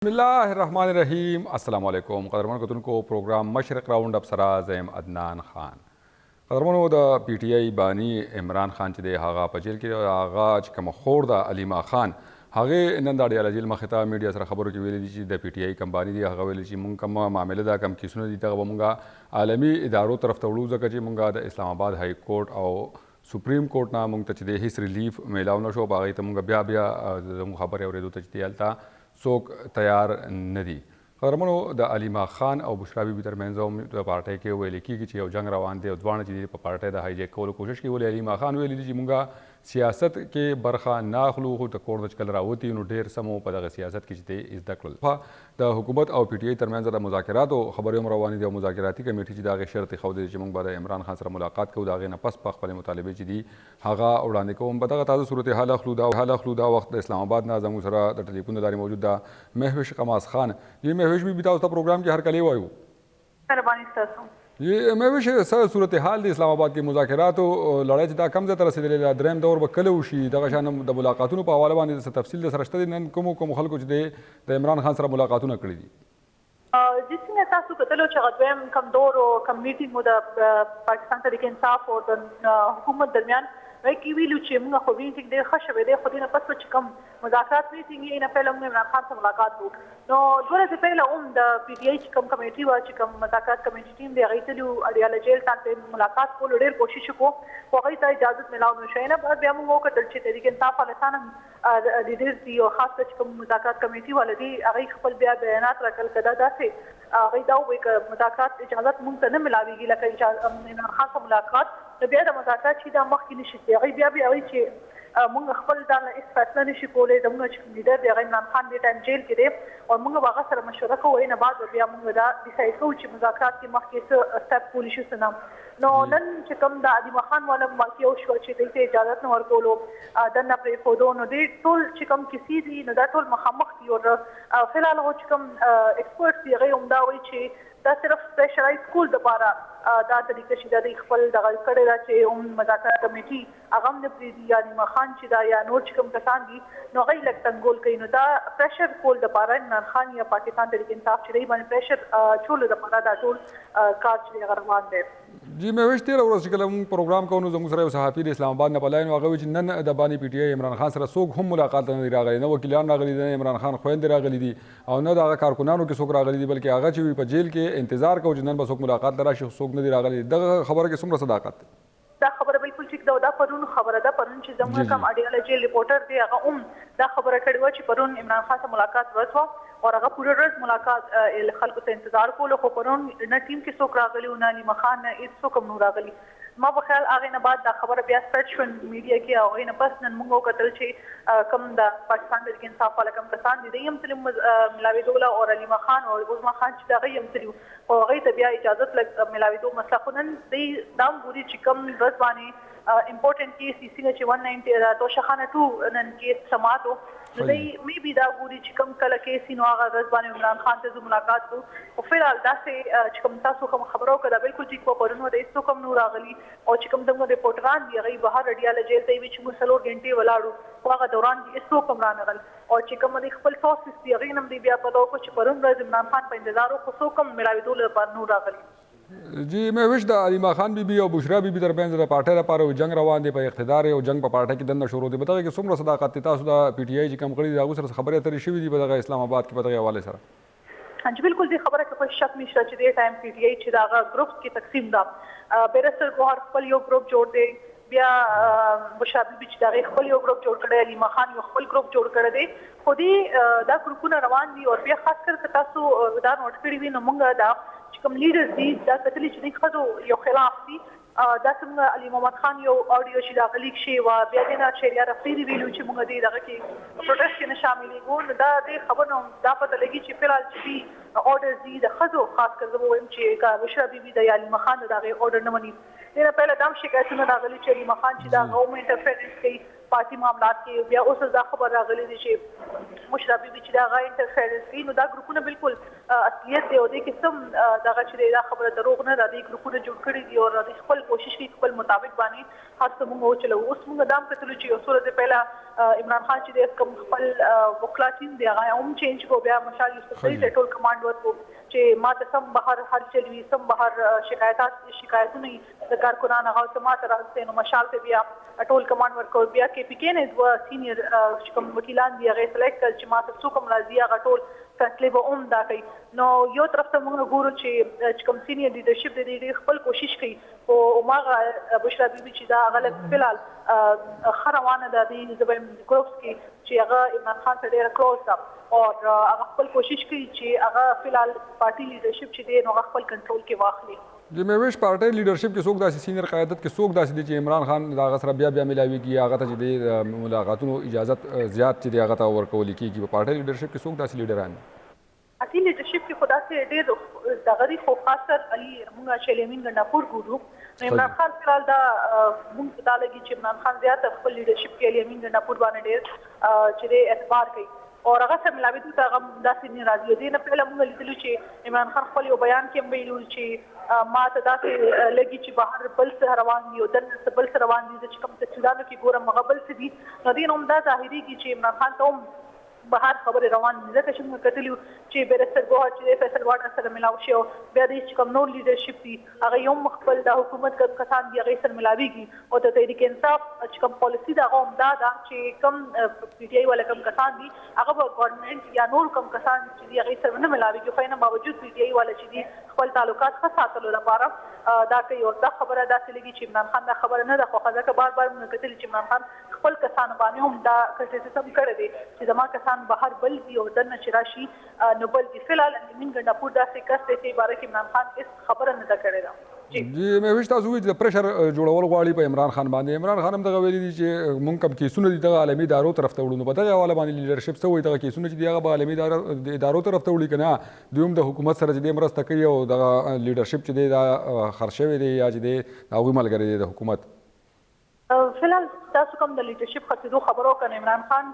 بسم اللہ الرحمن الرحیم. السلام علیکم قدرمن کتن کو پروگرام مشرق راؤنڈ اپ سرا زیم عدنان خان. قدرمنو د پی ٹی آئی بانی عمران خان چې دی هغه په جیل کې هغه چې کوم خور ده علیما خان هغه نن د اډیاله جیل مخې ته میډیا سره خبرو کې ویلي دي چې د پی ټی آئی کمپاني دی هغه ویلي چې مونږ کوم معامله ده کوم کیسونه دي دغه به مونږ عالمي ادارو طرف ته وړو ځکه چې مونږ د اسلام آباد های کورټ او سپریم کورټ نه مونږ ته چې دی هیڅ ریلیف میلاو نه شو په هغې ته مونږ بیا زموږ خبرې اورېدو ته چې دی هلته څوک تیار نه دي. قدرمنو د علیما خان او بشرا بیبي ترمنځ هم د پارټۍ کې ویل کېږي چې یو جنګ روان دی او دواړه چې دي په پارټۍ د هایجیک کولو کوشش کوي. ولې علیما خان ویلي دي چې مونږ سیاست کې برخه نه اخلو خو د کور نه چې کله راوتي نو ډېر سمو په دغه سیاست کې چې دی زده کړل. د حکومت او پی ټي آئی ترمنځ د مذاکراتو خبرې هم روانې دي او مذاکراتي کمیټې چې د هغې شرط یې ښودی چې مونږ به د عمران خان سره ملاقات کوو د هغې نه پس په خپلې مطالبې چې دي هغه وړاندې کوم. په دغه تازه صورتحال اخلو دا وخت د اسلام آباد نه زموږ سره د ټلیفون له لارې موجود ده مهوش قماس خان. جی مهوش بیبي تاسو ته پروګرام کې هر کلی وایو. مهرباني ستاسو. یہ مهوش سره صورتحال د اسلام آباد کې مذاکراتو لړۍ چې دا کم ځای ته رسېدلې ده درېیم دور به کله وشي دغه شان د ملاقاتونو په حواله باندې څه تفصیل در سره شته دي نن کومو خلکو چې دی د عمران خان سره ملاقاتونه کړي دي؟ جس څنګه تاسو کتلو چې هغه دویم کم دور او کم میټینګ مو د پاکستان تحریک انصاف او د حکومت درمیان وایي کې ویلو چې موږ خو میټینګ ډېر ښه شوی دی خو دې نه پس چې کوم مذاکرات میټینګ یې نه پهله موږ عمران خان سره ملاقات وکړو. نو دوه ورځې پهله هم د پی ټي آئی چې کوم کمیټي وه چې کوم مذاکرات کمیټي ټیم دی هغوی تللي وو اډیاله جیل ته ملاقات کولو ډېر کوشش وکړو خو هغوی ته اجازت میلاو نه شوی. نه بعد بیا موږ وکتل چې تحریک انصاف والسان هم لیډرز دي او خاص کر چې کوم مذاکرات کمیټي والا دي هغوی خپل بیا بیانات راکړل که دا داسې هغوی دا ووایي که مذاکرات اجازت موږ ته نه میلاویږي لکه عمران خان سره ملاقات نو بیا د مذاکرات چې دا مخکې نشي تللی هغوی بیا وایي چې موږ خپل دا نه هېڅ فیصله نشي کولی زموږ چې لیډر دی هغه عمران خان دې ټایم جیل کې دی او موږ به هغه سره مشوره کوو نه بعد بیا موږ دا ډیسایډ کوو چې مذاکرات کې مخکې څه سټپ کولی شو څه نه. نو نن چې کوم د علیما خان والا واقع وشوه چې دوی ته اجازت نه ورکولو دننه پرېښودو نو دې ټول چې کوم کیسې دي نو دا ټول مخامخ دي او فلحال هغه چې کوم ایکسپرټس دي هغوی هم دا وایي چې دا صرف سپیشلایز سکول دپاره دا طریقه چې دا دوی خپل دغه کړې ده چې هم مذاکرات کمیټي هغه هم نه پرېږدي یا علیما خان چې دا یا نور چې کوم کسان دي نو هغوی لږ تنګول کوي. نو دا پریشر کول دپاره عمران خان یا پاکستان تحریک انصاف چې دوی باندې پریشر چولو دپاره دا ټول کار چې دی هغه روان دی. جی مهوش تېره ورځ چې کله موږ پروګرام کوو نو زموږ سره یو صحافي د اسلام آباد نه په لاین و هغه وایي چې نن د باني پی ټي آئی عمران خان سره څوک هم ملاقات ته نه دي راغلي نه وکیلان راغلي دي نه عمران خان خویندې راغلي دي او نه د هغه کارکنانو کې څوک راغلي دي بلکې هغه چې وي په جیل کې انتظار کوو چې نن به څوک ملاقات ته راشي څوک نه دي راغلي. دغه خبره کې څومره صداقت دی؟ دا خبره بالکل ټیک ده او دا پرون خبره ده پرون چې زموږ کوم اډیاله جیل ریپورټر دی هغه هم دا خبره کړې وه چې پرون عمران خان سره ملاقات ورځ وه او هغه پوره ورځ ملاقات خلکو ته انتظار کولو خو پرون نه ټیم کې څوک راغلي و نه علیما خان نه هېڅ څوک هم نو راغلي. ما په خیال هغې نه بعد دا خبره بیا سپریډ شوه میډیا کې او هغې نه پس نن موږ وکتل چې کوم د پاکستان تحریک انصاف والا کوم کسان دي دوی هم تللي ملاوېدو له او علیما خان او عظما خان چې د هغوی هم تللي وو خو هغوی ته بیا اجازت لږ ملاوېدو مسله خو نن دوی دا هم ګوري چې کوم ورځ باندې امپورټنټ کیس څنګه چې 190 توشخانه 2 نن کیس سماعت و نو دوی میبي دا ګوري چې کوم کله کیس نو هغه ورځ باندې عمران خان ته زه ملاقات کوو خو فلحال داسې چې کوم تاسو کوم خبره وکړه دا بالکل ټیک وه پرون د هېڅ څوک هم نو راغلي او چې کوم زموږ ریپورټران دي هغوی بهر اډیاله جیل ته یې وي چې موږ 4 ګنټې ولاړو خو هغه دوران کې هېڅ څوک هم رانغل او چې کوم دوی خپل سورسز دي هغوی نه هم دوی بیا پته وکړو چې پرون ورځ عمران خان په انتظار و خو څوک هم ملاوېدو لپاره نو راغلي. جی مهوش د علیما خان بیبي او بشرا بیبي ترمنځ د پارټۍ لپاره یو جنګ روان دی په اقتدار یو جنګ په پارټۍ کې دننه شروع دی. په دغه کې څومره صداقت دی تاسو د پی ټي آئی چې کوم کړي دي هغوی سره خبرې اترې شوي دي په دغه اسلام آباد کې په دغې حوالې سره؟ جی بالکل دې خبره کې کوئی شک نشته چې دې ټایم پی ټي آئی چې د هغه ګروپس کې تقسیم ده بیرسټر ګوهر خپل یو ګروپ جوړ دی بیا بشرا بیبي چې د هغې خپل یو ګروپ جوړ کړی علیما خان یو خپل ګروپ جوړ کړی دی خو دې دا ګروپونه روان دي او بیا خاص کر که تاسو دا نوټ کړي وي نو موږ دا چې کوم لیډرز دي دا کتلي چې دوی ښځو یو خلاف دي دا څنګه علي محمد خان یو اډیو چې راغلی شوی وه بیا دې نه شهریار افریدي ویلو چې موږ دې دغه کې پروټیسټ کې نه شاملېږو نو دا دې خبر نه دا پته لګي چې فلحال چې دي اورډرز دي د ښځو خاص کر زه به ووایم چې که بشرا بیبي د یا علیما خان د هغې اورډر نه مني دې نه پهله دا هم شکایتونه راغلي چې علیما خان چې دا هغه هم انټرفیرنس کوي پارټي معاملات کې بیا اوس دا خبر راغلی دی چې مشرف بي چې دا غا انټرفیرنس کوي نو دا ګروپونه بالکل اصلیت دی او د قسم دغه چې دا خبره دروغ نه راځي ګروپونه جوړ کړي دي او د خپل کوشش کوي خپل مطابق باندې هر څه موږ چلو. اوس موږ دام کتلو چې یو صورت پہلا عمران خان چې د کوم خپل وکلا ټیم دی هغه هم چینج کو بیا مشال یوسفزئی د ټول کمانډ ورکو چې ما ته سم بهر هر چلوي سم بهر شکایتونه د کارکونانو هغه ته ما ته راځي نو مشال ته بیا ټول کمانډ ورکو بیا کې پی کې نه و سینیئر کوم وکیلان دی هغه سلیکټ کړ چې ما ته څوک هم راځي هغه ټول فیصله به هم دا کوي. نو یو طرف ته موږ ګورو چې کوم سینیئر لیډرشپ د دې خپل کوشش کوي او ماغه بشرا بیبي چې دا غلط فلال خروانه د دې زبم ګروپس کې چې هغه عمران خان سره ډېر کلوز ده او هغه خپل کوشش کوي چې هغه فلال پارټي لیډرشپ چې دی نو خپل کنټرول کې واخلي. جی مهوش پارټي لیډرشپ کې څوک داسې سینیئر قیادت کې څوک داسې دي چې عمران خان دا غسر بیا ملاويږي هغه ته چې د ملاقاتونو اجازت زیات چې هغه ته ورکول کیږي په پارټي لیډرشپ کې څوک داسې لیډران دي؟ اصلي لیډرشپ کې خدا سي ډېر دغه خو خاصر علي موږ چلیمین ګنداپور ګورو عمران خان فلال دا موږ دا لګي چې عمران خان زیات خپل لیډرشپ کې علیمین ګنداپور باندې ډېر چې اعتبار کوي او هغه سره ملاوي ته هغه داسې نه راځي دي نه په لمغه لیدلو چې عمران خان خپل یو بیان کې ویلو چې ما ته داسې لګي چې بهر بل څه روان دي او دن بل څه روان دي چې کوم څه چودانو کې ګورم هغه بل څه دي نو دین هم دا ظاهري کې چې عمران خان ته هم بهر خبر روان دي ځکه چې موږ کتلو چې بیرستر ګوهر چې فیصل واټر سره ملاو شي او بیا د چې کوم نور لیډرشپ دي هغه یو خپل د حکومت کسان دي هغه سره ملاويږي او د تحریک انصاف چې کوم پالیسی دا هم دا چې کوم پی ټی آی ولا کوم کسان دي هغه ګورنمنت یا نور کوم کسان چې هغه سره نه ملاويږي خو نه باوجود پی ټی آی ولا چې دي خپل تعلقات ښه ساتلو لپاره دا کوي او دا خبره داسې لګي چې عمران خان دا خبره نه ده خو ځکه بار موږ کتل چې عمران خان خپل کسان باندې هم دا کرټیسزم کړی دی چې زما کسان بهر بل دي او دنه چې راشي نو بل دي فلال من ګنداپور داسې کس دی چې باره کې عمران خان هیڅ خبره نه ده کړې ده. جی مهوش تاسو وایي چې پریشر جوړول غواړي په عمران خان باندې عمران خان هم دغه ویلي دي چې مونږ کوم کیسونه دي دغه عالمي ادارو طرف ته وړو نو په دغه حواله باندې لیډرشپ څه وایي دغه کیسونه چې دي هغه به عالمي ادارو طرف ته وړي که نه دوی هم د حکومت سره چې دی مرسته کوي او دغه لیډرشپ چې دی دا خرڅ شوی دی یا چې دی د هغوی ملګری دی د حکومت؟ فلحال تاسو کوم د لیډرشپ خرڅېدو خبرو کنه عمران خان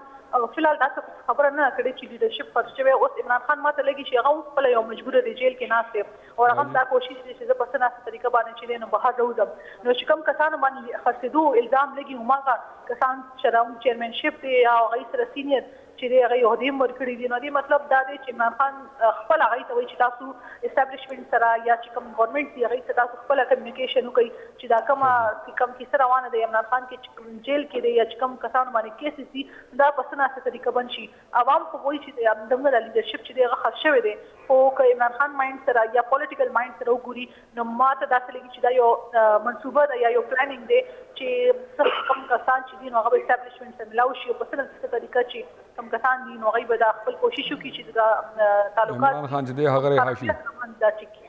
فلحال دا خبره نه کړې چې لیډرشپ خرڅ شوی اوس عمران خان ماته لګي چې هغه خپل یو مجبور دی جیل کې ناست دی او هغه دا کوشش کوي چې زه په څه ناسته طریقه باندې چې نو بهر راوځم نو چې کوم کسان باندې خرڅېدو الزام لګي هماغه کسان شراون چیرمنشپ دی یا هغه سره سینیئر چې هغه یو دیم ورکړي دي نو دی مطلب دا دی چې عمران خان خپل هغه ته وایي چې تاسو اسټابلیشمنت سره یا چې کوم ګورنمنت دی هغه سره تاسو خپل کمیونیکیشن وکړي چې دا کوم کیسه روانه دی عمران خان کې جیل کې دی یا چې کوم کسان باندې کیسز دي دا په سناسه طریقه بنشي عوام خو وایي چې دغه لیډرشپ چې دی هغه خرڅ شوی دی خو که عمران خان مایند سره یا پولیټیکل مایند سره وګوري نو ماته داسې لګي چې دا یو منصوبه ده یا یو پلانینګ دی چې کوم کسان چې دي نو هغه اسټابلیشمنت سره ملاوي شي او په سناسه طریقه چې کوم کسان دي نو هغه به دا خپل کوشش وکړي چې دا تعلقات عمران خان چې دی هغه رهاشي.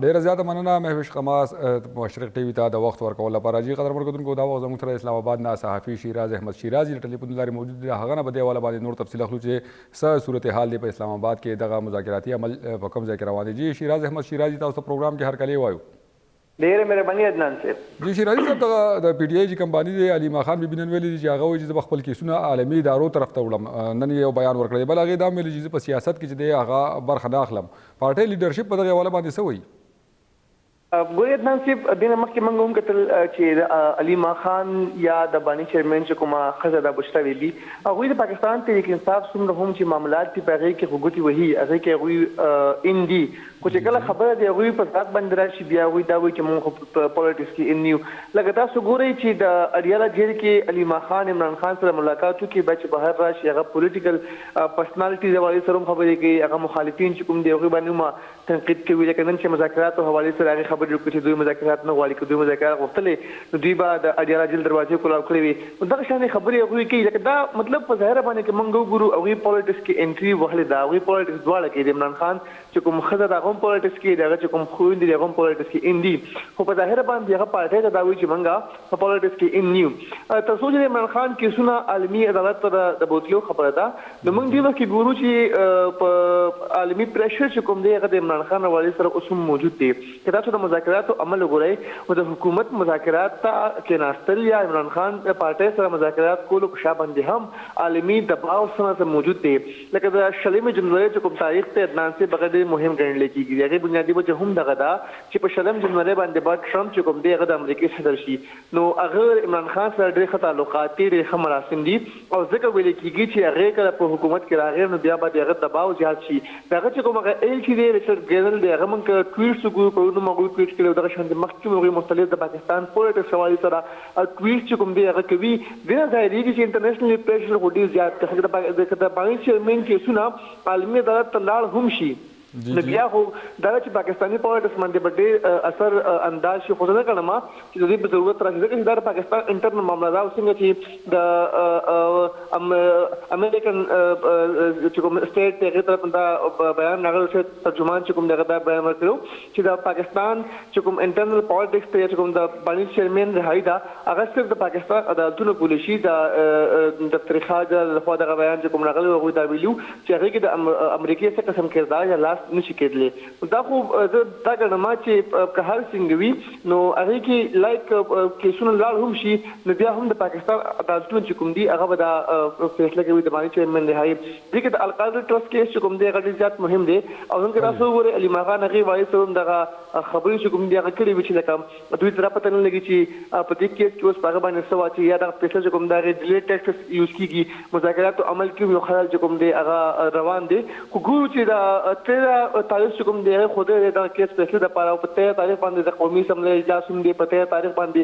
ډیره زیاته مننه مهوش خماس مشرق ټي وي ته د وخت ورکول لپاره. جی قدر مرکزونکو دا وخت زموږ سره اسلام آباد نه صحافي شیراز احمد شیرازي ټلیفون لارې موجود دی هغه نه بده والا باندې نور تفصیل اخلو چې څه صورتحال دی په اسلام آباد کې دغه مذاکراتي عمل په کوم ځای کې روان دي. جی شیراز احمد شیرازي تاسو پروګرام کې هر کله وایو. ډېره مهرباني عدنان صاحب. جی شیرازي صاحب د پی ټی آی چې کمپاني دی علي ماخان بي بنن ویلي چې هغه وایي چې خپل کیسونه عالمي ادارو طرف ته وړم نن یو بیان ورکړی بل هغه دا ویلي چې په سیاست کې چې دی هغه برخه نه اخلم پارټي لیډرشپ په دغه حواله باندې څه وایي؟ ګورې عدنان صاحب دینه مخکې موږ هم کتل چې علي ماخان یا د بانی چیرمن چې کومه ښځه ده بشرا بیبي هغوی د پاکستان تحریک انصاف څومره هم چې معاملات دي په هغې کې خو ګوتې وهي هغې کې هغوی ان دي خو چې کله خبره د هغوی په ذات باندې راشي بیا هغوی دا وایي چې موږ خو په پولیټکس کې ان یو لکه تاسو ګورئ چې د اډیاله جیل کې علي ماخان عمران خان سره ملاقات وکړي بیا چې بهر راشي هغه پولیټیکل پرسنالټیز حوالې سره هم خبرې کوي هغه مخالفین چې کوم دي هغوی باندې هم تنقید کوي لکه نن چې مذاکراتو حوالې سره هغې خبرې وکړي چې دوی مذاکرات نه غواړي که دوی مذاکرات غوښتلې نو دوی به د اډیاله جیل دروازې کولاو کړې وي نو دغه شانې خبرې هغوی کوي لکه دا مطلب په ظاهره باندې که موږ وګورو هغوی پولیټکس کې انټري وهلې ده هغوی پولیټکس دواړه کوي د عمران خان چې کوم ښځه ده هغه هم پولیټکس کې د هغه چې کوم خویندې دي هغه هم پولیټکس کې ان دي خو په ظاهره باندې هغه پارټۍ ته دا وایي چې موږ په پولیټکس کې ان یو تر څو چې عمران خان کیسونه عالمي عدالت ته د بوتلو خبره ده نو موږ دې وخت کې ګورو چې په عالمي پریشر چې کوم دی هغه د عمران خان حوالې سره اوس هم موجود دی. که تاسو د مذاکراتو عمل وګورئ نو د حکومت مذاکرات ته کېناستل یا عمران خان پارټۍ سره مذاکرات کولو په شا باندې هم عالمي دباو سره موجود دی. لکه د 20 جنوري چې کوم تاریخ ته عدنان صاحب بغیر مهم ګڼل کېږي. هغه بنیادي وجه هم دغه ده چې په 20 جنوري باندې بعد ټرمپ چې کوم دی هغه د امریکای صدر شي نو هغه عمران خان سره ډېر ښه تعلقات دي، ډېر ښه مراسم دي او ځکه ویل کېږي چې هغه کله په حکومت کې راغی نو بیا به هغه دباو زیات شي. دغه چې کوم هغه ایل چې دی ریچارډ ګرنل دی هغه موږ ټویټ وګورو په نو موږ ټویټ کړو دغه شان د مخکې موږ مختلف د پاکستان پولیټکس حوالې سره ټویټ چې کوم دی هغه کوي د ظاهري چې انټرنیشنل پریشر وړي زیات د باندې چیرمن کې سونه عالمي عدالت ته لاړ هم شي. نو بیا خو دا چې پاکستاني پولیټکس باندې ډېر اثر انداز شي خو نه کړم چې د دې ضرورت راځي ځکه چې دا پاکستان انټرنل معاملات او څنګه چې د امریکن چې کوم سټیټ هغه طرف دا بیان نغل شو ترجمان چې کوم دغه دا بیان ورکړو چې د پاکستان چې کوم انټرنل پولیټکس ته چې کوم د باندې چیرمن رهایی دا هغه صرف د پاکستان عدالتونو پولیسي د دفتر خارجه له خوا دغه بیان چې کوم نغل هغه دا ویلو چې هغه کې د امریکای څخه قسم کردار یا لاس نشي کېدلی. دا خو دا ګڼم چې که هر څنګه وي نو هغه کې لایک کیسونه لاړ هم شي نو بیا هم د پاکستان عدالتونو چې کوم دي هغه به دا فیصله کوي د باندې چیرمن رهایی. دغه د القاعده ټرست کیس چې کوم دی هغه ډېر زیات مهم دی او څنګه تاسو وګورئ علي ماغان هغه وایي چې دغه خبرې چې کوم دی هغه کړي وي چې لکه دوی تر پته نه لګي چې په دې کیس کې اوس هغه باندې څه واچي یا د فیصله چې کوم دا ډیلیټ ټیکسټ یوز کیږي مذاکرات عمل کې یو خلل چې کوم دی هغه روان دي. خو ګورو چې دا تاریخ کوم دی خوده دا کیس فیصله د پاره په 13 تاریخ باندې د قومي اسمبلی اجلاس هم دی په 13 تاریخ باندې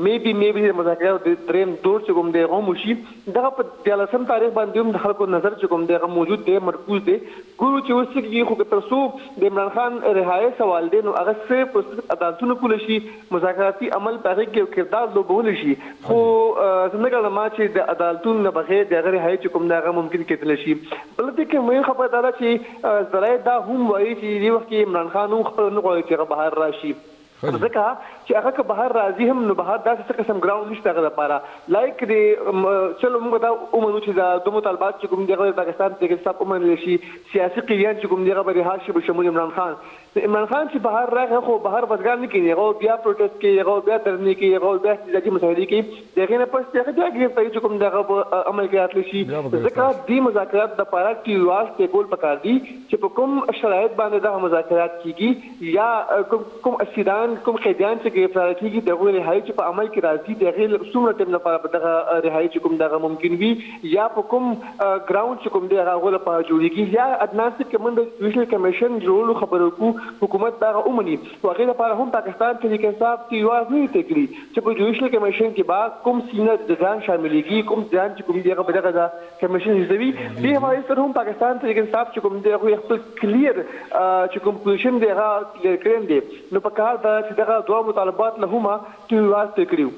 میبي مذاکرات د دریم دور چې کوم دی غو شي دغه په 13 تاریخ باندې هم د خلکو نظر چې کوم دی هغه موجود دی مرکوز دی. ګورو چې اوس کې خو تر څو د عمران خان رهایی سوال دی نو هغه صرف عدالتونو کول شي مذاکراتي عمل په کې کردار لوبول شي خو څنګه ما چې د عدالتونو بغیر د رهایی چې کوم دی هغه ممکن کېدل شي. بل دې کې مې خبره ده چې زړای دا هم وایي چې دی وخت کې عمران خان خپل نه غواړي چې بهر راشي ځکه چې هغه که بهر راځي هم نو بهر داسې قسم ګراوند نشته هغه لپاره لایک د چلو موږ دا ومنو چې دا د مطالبات چې کوم دی پاکستان ته کې صاحب ومنل شي سیاسي قیان چې کوم دی هغه به رهاشي به شمول عمران خان چې بهر راغی خو بهر بزګار نه کېږي هغه بیا پروټیسټ کوي هغه بیا درنې کوي هغه بیا احتجاجي مظاهرې کوي دغه نه پس هغه بیا ګرفتاري چې کوم دی هغه عمل کې راتلی شي. ځکه دې مذاکرات د لپاره کې واس ته کول پکار دي چې په کوم شرایط باندې دا مذاکرات کیږي یا کوم اسیران کوم قیدیان چې گرفتار کیږي دغه رهایی چې په عمل کې راځي دغه څومره ټیم لپاره دغه رهایی چې کوم دغه ممکن وي یا په کوم ګراوند چې کوم دی هغه لپاره جوړیږي یا عدنان صاحب کوم د جوډیشل کمیشن جوړولو خبرو کو حکومت دا اومني او هغه لپاره هم پاکستان ته کې انصاف کی یوه نه تکړي چې په جوډیشل کمیشن کې با کوم سینر ځان شاملېږي کوم ځان چې کوم دی هغه په دغه کمیشن حزبي دی حواله سره هم پاکستان ته کې انصاف چې کوم دی هغه خپل کلیر چې کوم پوزیشن دی هغه کلیر کړی دی نو په کار دا چې دغه دوه مطالبات له هما کې واسطه کړیو.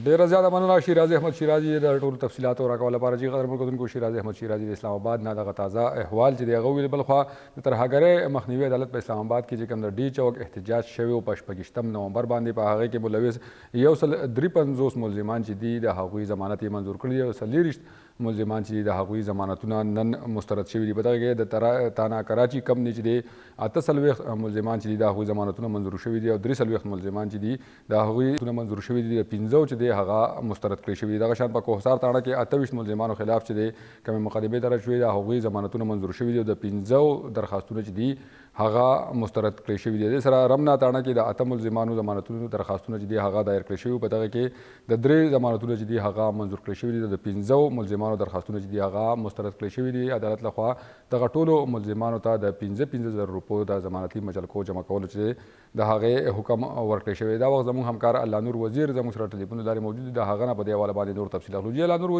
ډیره زیاده مننه شیرازي احمد شیرازي د ټولو تفصیلاتو راکول لپاره چې قدر ملګرو شیرازي احمد شیرازي د اسلام آباد نه دغه تازه احوال چې دغه ویل بل خو د ترهګرۍ مخنیوي عدالت په اسلام آباد کې چې کوم د ډي چوک احتجاج شوی او په 28 نومبر باندې په هغه کې ملوث 153 ملزمان چې دي د هغوی ضمانت یې منظور کړی او 40 ملزمان چې د هغوی ضمانتونه نن مسترد شوي دي. په دغه کې د تانا کراچي کمپنی چې دی 48 ملزمان چې دي د هغوی ضمانتونه منظور شوي دي او 43 ملزمان چې دي د هغوی منظور شوي دي د 15 چې دی هغه مسترد کړی شوي دي. دغه شان په کوهسار تاڼه کې 28 ملزمانو خلاف چې دی کومې مقدمې درج شوي د هغوی ضمانتونه منظور شوي دي او د 15 درخواستونه چې دي هغه مسترد کړی شوي دي. د سره رمنا تاڼه کې د 8 ملزمانو ضمانتونو درخواستونه چې دي هغه دایر کړی شوي. په دغه کې د 3 ضمانتونه چې دي هغه منظور کړی شوي دي د 15 ملزمانو درخواستونه چې دي هغه مسترد کړی شوي دي. عدالت لخوا دغه ټولو ملزمانو ته د 15,000 روپو د ضمانتي مجلکو جمع کولو چې د هغې حکم ورکړی شوی. دا وخت زموږ همکار الله نور وزیر زموږ سره ټلیفون له لارې موجود دی د هغه نه په دې حواله باندې نور تفصیل اخلو. جی الله نور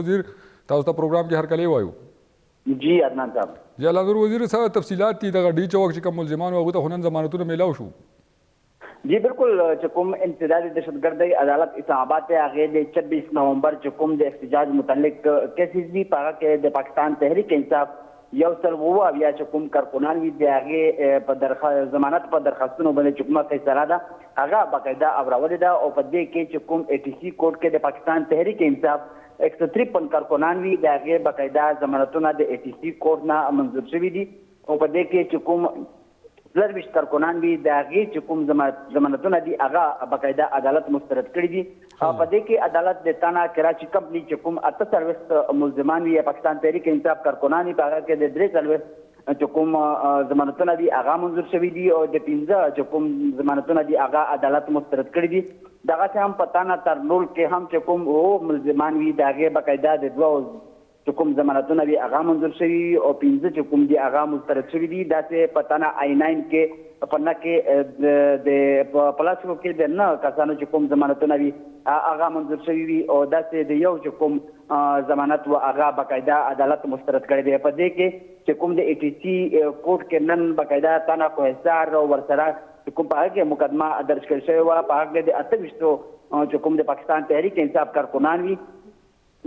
وزیر تاسو ته پروګرام کې هرکلی وایو. جی عدنان صاحب. جی الله نور وزیر څه تفصیلات دي دغه ډي چوک چې کوم ملزمان هغوی ته خو نن ضمانتونه میلاو شو؟ جی بالکل چې کوم امتدادي دهشتګردۍ عدالت اسلام آباد ته هغې د 26 نومبر چې کوم د احتجاج متعلق کیسز دي په هغه کې د پاکستان تحریک انصاف 100 یا چې کوم کارکنان وي د هغې په ضمانت په درخواستونو باندې چې کومه فیصله ده هغه باقاعده اورولې ده او په دې کې چې کوم ATC کوډ کې د پاکستان تحریک انصاف 153 کارکنان وي د هغې باقاعده ضمانتونه د ATC کوډ نه منظور شوي دي او په دې کې چې کوم زرویشت کارکنان وي د هغې چې کوم ضمانتونه دي هغه باقاعده عدالت مسترد کړي دي. په دې کې عدالت د تانا کراچي کمپني چې کوم 48 ملزمان وي یا پاکستان تحریک انصاف کارکنان په هغه کې د 43 چې کوم ضمانتونه دي هغه منظور شوي دي او د 15 چې کوم ضمانتونه دي هغه عدالت مسترد کړي دي. دغه هم په تانا ترنول کې هم چې کوم ملزمان وي د هغې باقاعده د 2 چې کوم ضمانتونه وي هغه منظور شوي او 15 چې کوم دي هغه مسترد شوي دي. داسې په تانا I9 کې په نه کې د پلاسکو کې د نه کسانو چې کوم ضمانتونه وي هغه منظور شوي وي او داسې د یو چې کوم ضمانت و هغه باقاعده عدالت مسترد کړی دی. په دې کې چې کوم د ATC کوټ کې نن باقاعده تانا کوهستار او ورسره کوم په هغه کې مقدمه درج کړل شوې وه. په هغه د 28 چې کوم د پاکستان تحریک انصاف کارکنان وي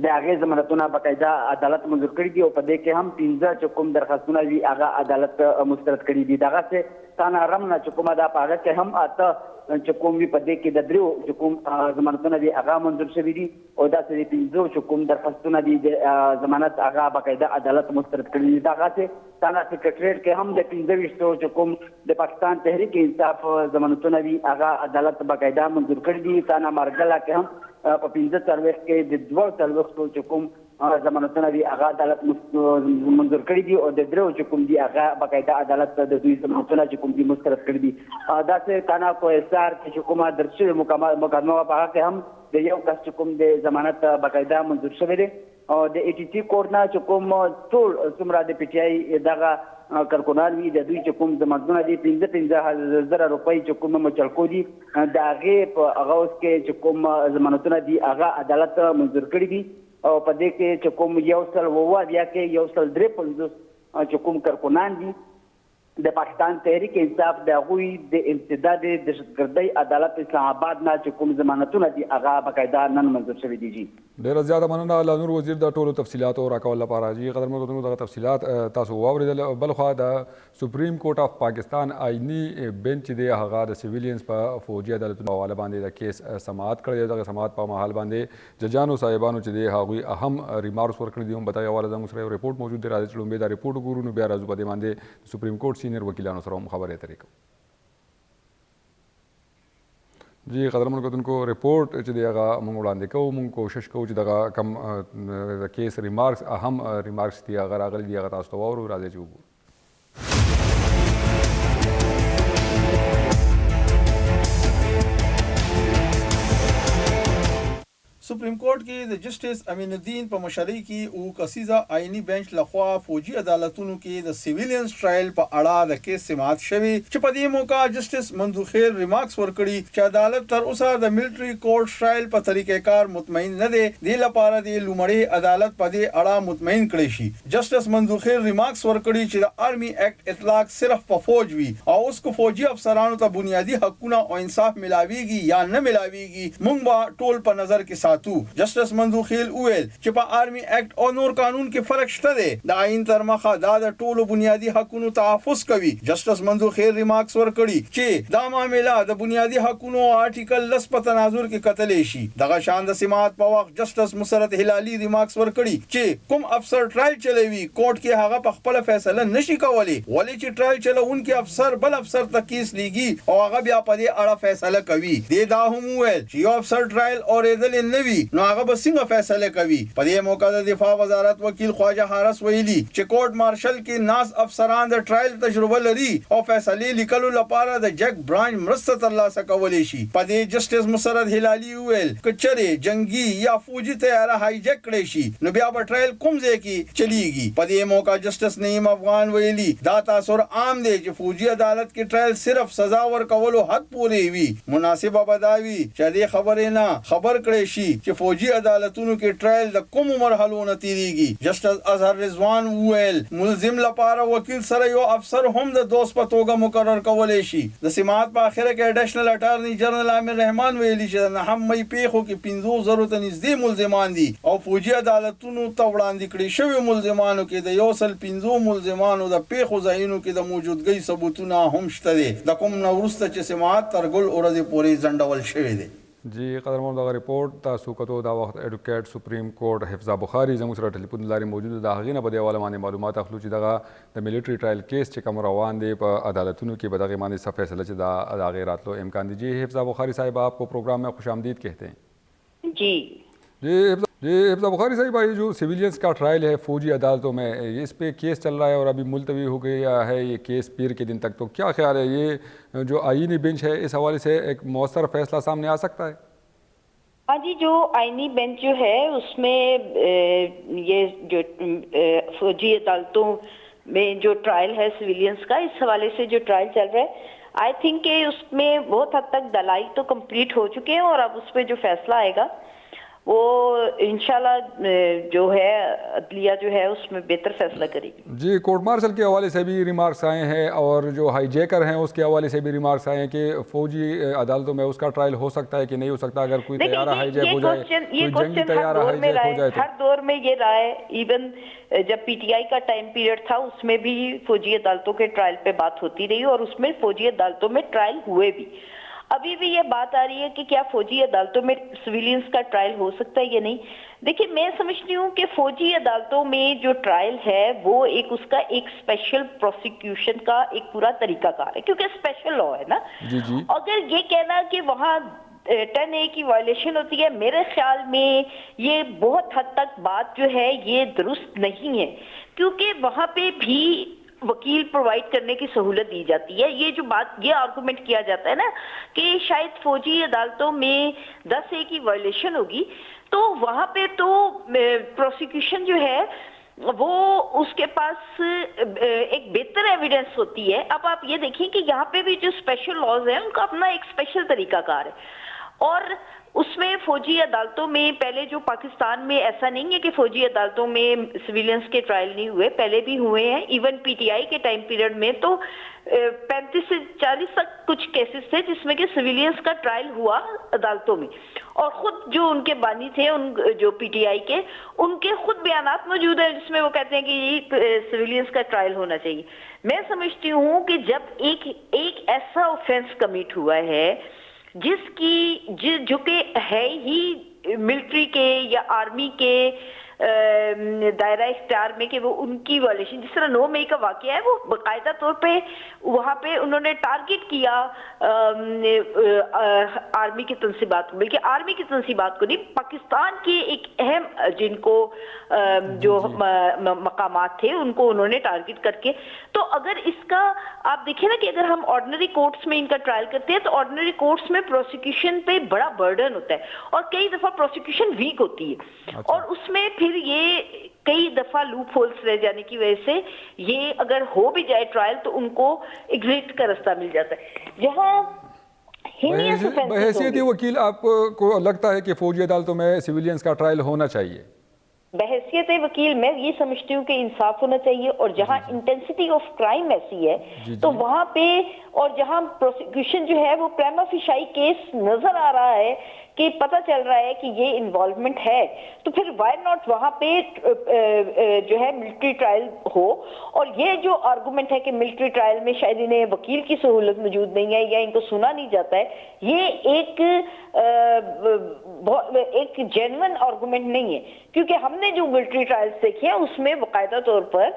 د هغې ضمانتونه باقاعده عدالت منظور کړي دي او په دې کې هم 15 چې کوم درخواستونه وي هغه عدالت مسترد کړي دي. دغسې تانا رمنه چې کومه ده په هغه کې هم 8 چې کوم وي په دې کې د 3 چې کوم ضمانتونه دي هغه منظور شوي دي او داسې د 15 چې کوم درخواستونه دي د ضمانت هغه باقاعده عدالت مسترد کړي دي. دغسې تانا سکرټریټ کې هم د 15 چې کوم د پاکستان تحریک انصاف ضمانتونه وي هغه عدالت باقاعده منظور کړي دي. تانا مارګله کې هم په 15 کې د 2 چې کوم ضمانتونه دي هغه عدالت منظور کړي دي او د 3 چې کوم دي هغه باقاعده عدالت د دوی ضمانتونه چې کوم دي مسترد کړي دي. داسې تانا کوهستار چې کومه درج شوې مقدمه وه په هغه کې هم د یو کس چې کوم د ضمانت باقاعده منظور شوی دی او د ATC کوډ نه چې کوم ټول څومره د PTI دغه کارکنان وي د دوی چې کوم ضمانتونه دي 15,000 روپۍ چې کوم مچلکو دي د هغې په هغه اوس کې چې کوم ضمانتونه دي هغه عدالت منظور کړي دي او په دې کې چې کوم 100 بیا کې 153 چې کوم کارکنان دي د پاکستان تحریک انصاف د هغوی د امتداد دهشتګردۍ عدالت اسلام آباد نه چې کوم ضمانتونه دي هغه باقاعده نن منظور شوي دي. جی ډېره زیاته مننه الله نور وزیر د ټولو تفصیلاتو راکول لپاره. جی قدرمنو کتونکو دغه تفصیلات تاسو واورېدل. بلخوا د سپریم کورټ آف پاکستان آئینی بینچ چې دی هغه د سیویلینز په فوجي عدالتونو په حواله باندې د کیس سماعت کړی دی. دغه سماعت په مهال باندې ججانو صاحبانو چې دی هغوی اهم ریمارکس ورکړي دي. هم په دغه حواله زموږ سره یو رپورټ موجود دی. راځئ چې لومړی دا رپورټ وګورو نو بیا راځو په دې باندې سپریم کورټ سینیر وکیلانو سره هم خبرې اترې کوو. جی قدرمنو کتونکو رپورټ چې دی هغه موږ وړاندې کوو. موږ کوشش کوو چې دغه کم د کیس ریمارکس اهم ریمارکس دي هغه راغلي دي هغه تاسو ته واورو. راځئ چې وګورو. سپریم کورٹ کې د جسټس امین الدین په مشرۍ کې او کسیزه آئینی بینچ لخوا فوجي عدالتونو کې د سیویلینز ټرایل په اړه د کیس سماعت شوی چې په دې موقع جسټس منظور خیر ریمارکس ورکړي چې عدالت تر اوسه د ملټری کورټ ټرایل په طریقې کار مطمئن نه دی. د لپاره د لومړی عدالت په دې اړه مطمئن کړي شي. جسټس منظور خیر ریمارکس ورکړي چې د آرمی ایکټ اطلاق صرف په فوج وي او اوس کو فوجي افسرانو ته بنیادی حقونه او انصاف ملاويږي یا نه ملاويږي موږ به ټول په نظر کې ساتو. جسټس منظور خیل وویل چې په آرمی ایکټ او نور قانون کې فرق شته دی. د آئین تر مخه دا د ټولو بنیادی حقونو تحفظ کوي. جسټس منظور خیل ریمارکس ورکړي چې دا معامله د بنیادی حقونو آرټیکل 10 په تناظر کې کتلې شي. دغه شان د سماعت په وخت جسټس مسرت هلالي ریمارکس ورکړي چې کوم افسر ټرایل چلوي کورټ کې هغه په خپل فیصله نشي کولی ولې چې ټرایل چلوونکي افسر بل افسر ته کیس لیږي او هغه بیا په دې اړه فیصله کوي. دا هم وویل چې یو افسر ټرایل اوریدل نه وي نو هغه به څنګه فیصله کوي. په دې موقع د دفاع وزارت وکیل خواجه حارس ویلي چې کورټ مارشل کې ناس افسران د ټرایل تجربه لري او فیصله لیکلو لپاره د جج برانچ مرسته ترلاسه کولی شي. په دې جسټس مسرت هلالي ویل کچره جنگي یا فوجي طیاره هایجک کړي شي نو بیا به ټرایل کوم ځای کې چلیږي. په دې موقع جسټس نعیم افغان ویلي دا تاثر عام دی چې فوجي عدالت کې ټرایل صرف سزا ورکولو حد پورې وي. مناسبه بداوي چې دې خبرې نه خبر کړي شي چې فوجي عدالتونو کې ټرایل د کوم مرحلو نه تیریږي. جسټس اظهر رضوان وویل ملزم لپاره وکیل سره یو افسر هم د دوست په توګه مقرر کولی شي. د سماعت په اخره کې اډیشنل اټارنی جنرال عامر رحمان ویلي چې د 9 مې پیښو کې 50,000 ته نږدې ملزمان دي او فوجي عدالتونو ته وړاندې کړي شوی ملزمانو کې د 150 ملزمانو د پیښو ځایونو کې د موجودګۍ ثبوتونه هم شته دي. د کوم نو وروسته چې سماعت تر ګل ورځې پورې ځنډول شوی دی. جی قدرمن دغه ریپورٹ تاسو کتو دا وخت ایڈوکیټ سپریم کورټ حفظه بخاری زموږ سره ټلیفون لاري موجود د هغې نه په دې حواله باندې معلومات اخلو چې دغه د ملټري ټرایل کیس چې کوم روان دی په عدالتونو کې به دغې باندې څه فیصله چې دا هغې راتلو امکان دی. جی حفظه بخاری صاحب آپ کو پروگرام میں خوش آمدید کہتے ہیں. جی حفظہ بخاری صاحب یہ جو سویلینس کا ٹرائل ہے فوجی عدالتوں میں اس پہ کیس چل رہا ہے اور ابھی ملتوی ہو گیا ہے یہ کیس پیر کے دن تک, تو کیا خیال ہے یہ جو آئینی بینچ ہے اس حوالے سے ایک مؤثر فیصلہ سامنے آ سکتا ہے؟ ہاں جی, جو آئینی بینچ جو ہے اس میں یہ جو فوجی عدالتوں میں جو ٹرائل ہے سویلینس کا, اس حوالے سے جو ٹرائل چل رہا ہے آئی تھنک کہ اس میں بہت حد تک دلائل تو کمپلیٹ ہو چکے ہیں اور اب اس پہ جو فیصلہ آئے گا وہ انشاءاللہ جو ہے عدلیہ جو ہے اس میں بہتر فیصلہ کرے گی. جی کورٹ مارشل کے حوالے سے بھی ریمارکس آئے ہیں اور جو ہائی جیکر ہیں اس کے حوالے سے بھی ریمارکس آئے ہیں کہ فوجی عدالتوں میں اس کا ٹرائل ہو سکتا ہے کہ نہیں ہو سکتا اگر کوئی طیارہ ہائی جیک ہو جائے, کوئی جنگی طیارہ ہائی جیک ہو جائے. ہر دور میں یہ رہا ہے, ایون جب پی ٹی آئی کا ٹائم پیریڈ تھا اس میں بھی فوجی عدالتوں کے ٹرائل پہ بات ہوتی رہی اور اس میں فوجی عدالتوں میں ٹرائل ہوئے بھی. ابھی بھی یہ بات آ رہی ہے کہ کیا فوجی عدالتوں میں سویلینس کا ٹرائل ہو سکتا ہے یا نہیں. دیکھیں میں سمجھتی ہوں کہ فوجی عدالتوں میں جو ٹرائل ہے وہ ایک اس کا ایک اسپیشل پروسیکیوشن کا ایک پورا طریقہ کار ہے کیونکہ اسپیشل لا ہے نا. اگر یہ کہنا کہ وہاں 10A کی وائلیشن ہوتی ہے, میرے خیال میں یہ بہت حد تک بات جو ہے یہ درست نہیں ہے کیونکہ وہاں پہ بھی وکیل پرووائڈ کرنے کی سہولت دی جاتی ہے. یہ جو بات یہ آرگومنٹ کیا جاتا ہے نا کہ شاید فوجی عدالتوں میں 10A کی وائلیشن ہوگی تو وہاں پہ تو پروسیکیوشن جو ہے وہ اس کے پاس ایک بہتر ایویڈنس ہوتی ہے. اب آپ یہ دیکھیں کہ یہاں پہ بھی جو اسپیشل لاز ہیں ان کا اپنا ایک اسپیشل طریقہ کار ہے اور اس میں فوجی عدالتوں میں پہلے جو پاکستان میں ایسا نہیں ہے کہ فوجی عدالتوں میں سویلینس کے ٹرائل نہیں ہوئے, پہلے بھی ہوئے ہیں. ایون پی ٹی آئی کے ٹائم پیریڈ میں تو 35 سے 40 تک کچھ کیسز تھے جس میں کہ سویلینس کا ٹرائل ہوا عدالتوں میں اور خود جو ان کے بانی تھے ان جو پی ٹی آئی کے ان کے خود بیانات موجود ہیں جس میں وہ کہتے ہیں کہ یہ سویلینس کا ٹرائل ہونا چاہیے. میں سمجھتی ہوں کہ جب ایک ایسا آفینس کمٹ ہوا ہے جس کی جو کہ ہے ہی ملٹری کے یا آرمی کے دائرہ اختیار میں کہ وہ ان کی وائلیشن, جس طرح 9 مئی کا واقعہ ہے وہ باقاعدہ طور پہ وہاں پہ انہوں نے ٹارگٹ کیا آرمی کی تنصیبات کو, بلکہ آرمی کی تنصیبات کو نہیں, پاکستان کے ایک اہم جن کو جو مقامات تھے ان کو انہوں نے ٹارگٹ کر کے. تو اگر اس کا آپ دیکھیں نا کہ اگر ہم آرڈنری کورٹس میں ان کا ٹرائل کرتے ہیں تو آرڈنری کورٹس میں پروسیکیوشن پہ بڑا برڈن ہوتا ہے اور کئی دفعہ پروسیکیوشن ویک ہوتی ہے اور اس میں پھر یہ کئی دفعہ لوپ ہولس رہ جانے کی وجہ سے یہ اگر ہو بھی جائے ٹرائل تو ان کو ایگزٹ کا رستہ مل جاتا ہے. جہاں بحیثیت وکیل آپ کو لگتا ہے کہ فوجی عدالتوں میں سویلینس کا ٹرائل ہونا چاہیے؟ بحیثیت وکیل میں یہ سمجھتی ہوں کہ انصاف ہونا چاہیے اور جہاں انٹینسٹی آف کرائم ایسی ہے تو وہاں پہ اور جہاں پروسیکیوشن جو ہے وہ پریما فیشائی کیس نظر آ رہا ہے کہ پتہ چل رہا ہے کہ یہ انوالومنٹ ہے تو پھر وائی ناٹ وہاں پہ جو ہے ملٹری ٹرائل ہو. اور یہ جو آرگومنٹ ہے کہ ملٹری ٹرائل میں شاید انہیں وکیل کی سہولت موجود نہیں ہے یا ان کو سنا نہیں جاتا ہے, یہ ایک جینوئن آرگومنٹ نہیں ہے کیونکہ ہم نے جو ملٹری ٹرائلز دیکھے ہیں اس میں باقاعدہ طور پر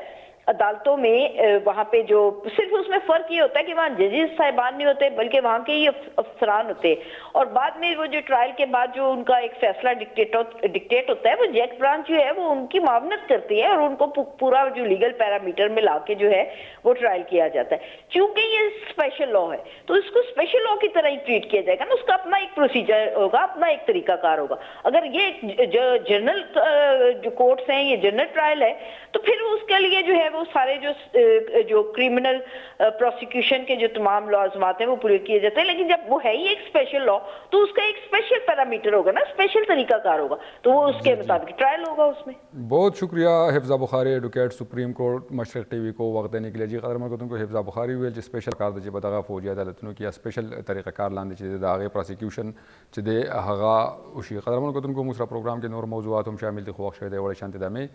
عدالتوں میں وہاں پہ جو صرف اس میں فرق یہ ہوتا ہے کہ وہاں ججز صاحبان نہیں ہوتے بلکہ وہاں کے ہی افسران ہوتے اور بعد میں وہ جو ٹرائل کے بعد جو ان کا ایک فیصلہ ڈکٹیٹ ہوتا ہے وہ جیک برانچ جو ہے وہ ان کی معاونت کرتی ہے اور ان کو پورا جو لیگل پیرامیٹر میں لا کے جو ہے وہ ٹرائل کیا جاتا ہے. چونکہ یہ اسپیشل لا ہے تو اس کو اسپیشل لا کی طرح ہی ٹریٹ کیا جائے گا نا, اس کا اپنا ایک پروسیجر ہوگا, اپنا ایک طریقہ کار ہوگا. اگر یہ جنرل جو کورٹس ہیں یہ جنرل ٹرائل ہے تو پھر اس کے لیے جو ہے وہ سارے جو کریمنل پروسیکیوشن کے جو تمام لازمات ہیں وہ پورے کیے جاتے ہیں. لیکن جب وہ ہے ہی ایک اسپیشل لا تو اس کا ایک اسپیشل پیرامیٹر ہوگا نا, اسپیشل طریقہ کار ہوگا تو وہ اس کے مطابق ٹرائل ہوگا اس میں. بہت شکریہ حفظہ بخاری ایڈوکیٹ سپریم کورٹ مشرق ٹی وی کو وقت دینے کے لیے. جی قدر مرکتوں کو حفظہ بخاری ویل اسپیشل کار دے بتا فوجی عدالتوں کی اسپیشل طریقہ کار لاندے چیزیں داغے پروسیکیوشن چدے ہغا اشی قدر مرکتوں کو مسرا پروگرام کے نور موضوعات ہم شامل تھے خوش دے وڑے شانتی دامے